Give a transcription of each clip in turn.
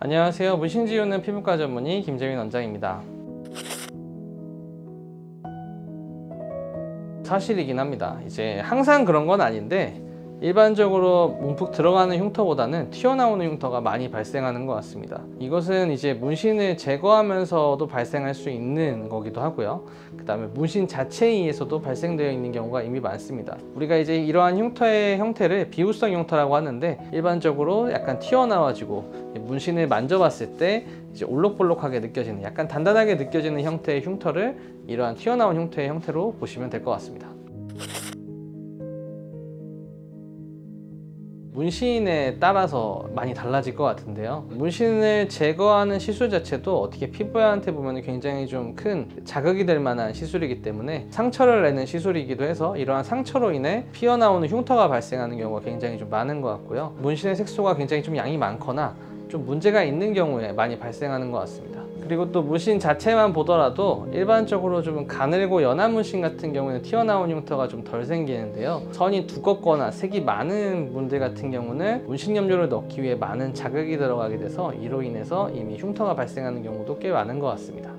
안녕하세요. 문신 지우는 피부과 전문의 김재민 원장입니다. 사실이긴 합니다. 이제 항상 그런 건 아닌데 일반적으로 움푹 들어가는 흉터보다는 튀어나오는 흉터가 많이 발생하는 것 같습니다. 이것은 이제 문신을 제거하면서도 발생할 수 있는 거기도 하고요. 그 다음에 문신 자체에 의해서도 발생되어 있는 경우가 이미 많습니다. 우리가 이제 이러한 흉터의 형태를 비우성 흉터라고 하는데, 일반적으로 약간 튀어나와지고 문신을 만져봤을 때 이제 올록볼록하게 느껴지는, 약간 단단하게 느껴지는 형태의 흉터를 이러한 튀어나온 흉터의 형태로 보시면 될 것 같습니다. 문신에 따라서 많이 달라질 것 같은데요. 문신을 제거하는 시술 자체도 어떻게 피부한테 보면 굉장히 좀 큰 자극이 될 만한 시술이기 때문에 상처를 내는 시술이기도 해서 이러한 상처로 인해 피어나오는 흉터가 발생하는 경우가 굉장히 좀 많은 것 같고요. 문신의 색소가 굉장히 좀 양이 많거나 좀 문제가 있는 경우에 많이 발생하는 것 같습니다. 그리고 또 문신 자체만 보더라도 일반적으로 좀 가늘고 연한 문신 같은 경우에는 튀어나온 흉터가 좀 덜 생기는데요, 선이 두껍거나 색이 많은 분들 같은 경우는 문신 염료를 넣기 위해 많은 자극이 들어가게 돼서 이로 인해서 이미 흉터가 발생하는 경우도 꽤 많은 것 같습니다.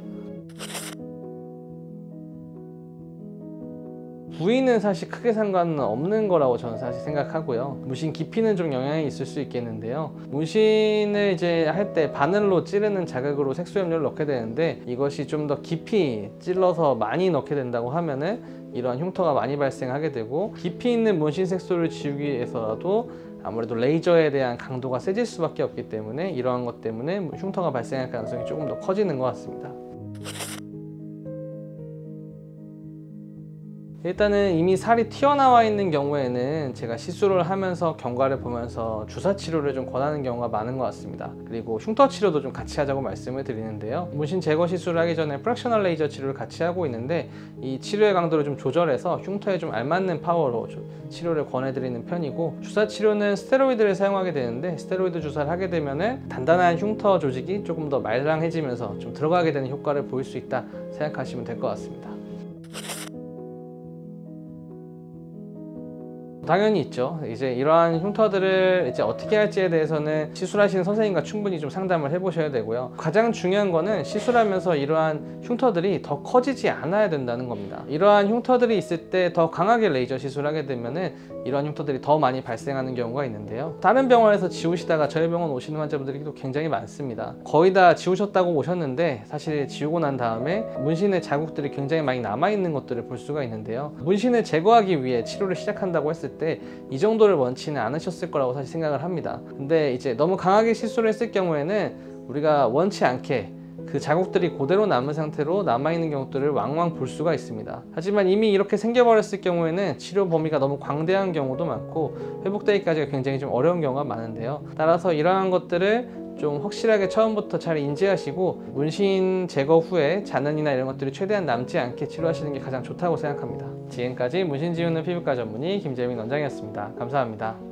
부위는 사실 크게 상관은 없는 거라고 저는 사실 생각하고요. 문신 깊이는 좀 영향이 있을 수 있겠는데요, 문신을 이제 할 때 바늘로 찌르는 자극으로 색소염료를 넣게 되는데, 이것이 좀 더 깊이 찔러서 많이 넣게 된다고 하면은 이러한 흉터가 많이 발생하게 되고, 깊이 있는 문신 색소를 지우기 위해서라도 아무래도 레이저에 대한 강도가 세질 수밖에 없기 때문에 이러한 것 때문에 흉터가 발생할 가능성이 조금 더 커지는 것 같습니다. 일단은 이미 살이 튀어나와 있는 경우에는 제가 시술을 하면서 경과를 보면서 주사 치료를 좀 권하는 경우가 많은 것 같습니다. 그리고 흉터 치료도 좀 같이 하자고 말씀을 드리는데요, 문신 제거 시술을 하기 전에 프랙셔널 레이저 치료를 같이 하고 있는데, 이 치료의 강도를 좀 조절해서 흉터에 좀 알맞는 파워로 치료를 권해드리는 편이고, 주사 치료는 스테로이드를 사용하게 되는데, 스테로이드 주사를 하게 되면은 단단한 흉터 조직이 조금 더 말랑해지면서 좀 들어가게 되는 효과를 보일 수 있다 생각하시면 될 것 같습니다. 당연히 있죠. 이제 이러한 흉터들을 이제 어떻게 할지에 대해서는 시술하시는 선생님과 충분히 좀 상담을 해보셔야 되고요. 가장 중요한 거는 시술하면서 이러한 흉터들이 더 커지지 않아야 된다는 겁니다. 이러한 흉터들이 있을 때 더 강하게 레이저 시술하게 되면은 이러한 흉터들이 더 많이 발생하는 경우가 있는데요, 다른 병원에서 지우시다가 저희 병원 오시는 환자분들이 또 굉장히 많습니다. 거의 다 지우셨다고 오셨는데 사실 지우고 난 다음에 문신의 자국들이 굉장을 많이 남아있는 것들을 볼 수가 있는데요, 문신을 제거하기 위해 치료를 시작한다고 했을 때 이 정도를 원치는 않으셨을 거라고 사실 생각을 합니다. 근데 이제 너무 강하게 시술을 했을 경우에는 우리가 원치 않게 그 자국들이 그대로 남은 상태로 남아있는 경우들을 왕왕 볼 수가 있습니다. 하지만 이미 이렇게 생겨버렸을 경우에는 치료 범위가 너무 광대한 경우도 많고 회복되기까지가 굉장히 좀 어려운 경우가 많은데요, 따라서 이러한 것들을 좀 확실하게 처음부터 잘 인지하시고 문신 제거 후에 잔흔이나 이런 것들이 최대한 남지 않게 치료하시는 게 가장 좋다고 생각합니다. 지금까지 문신 지우는 피부과 전문의 김재민 원장이었습니다. 감사합니다.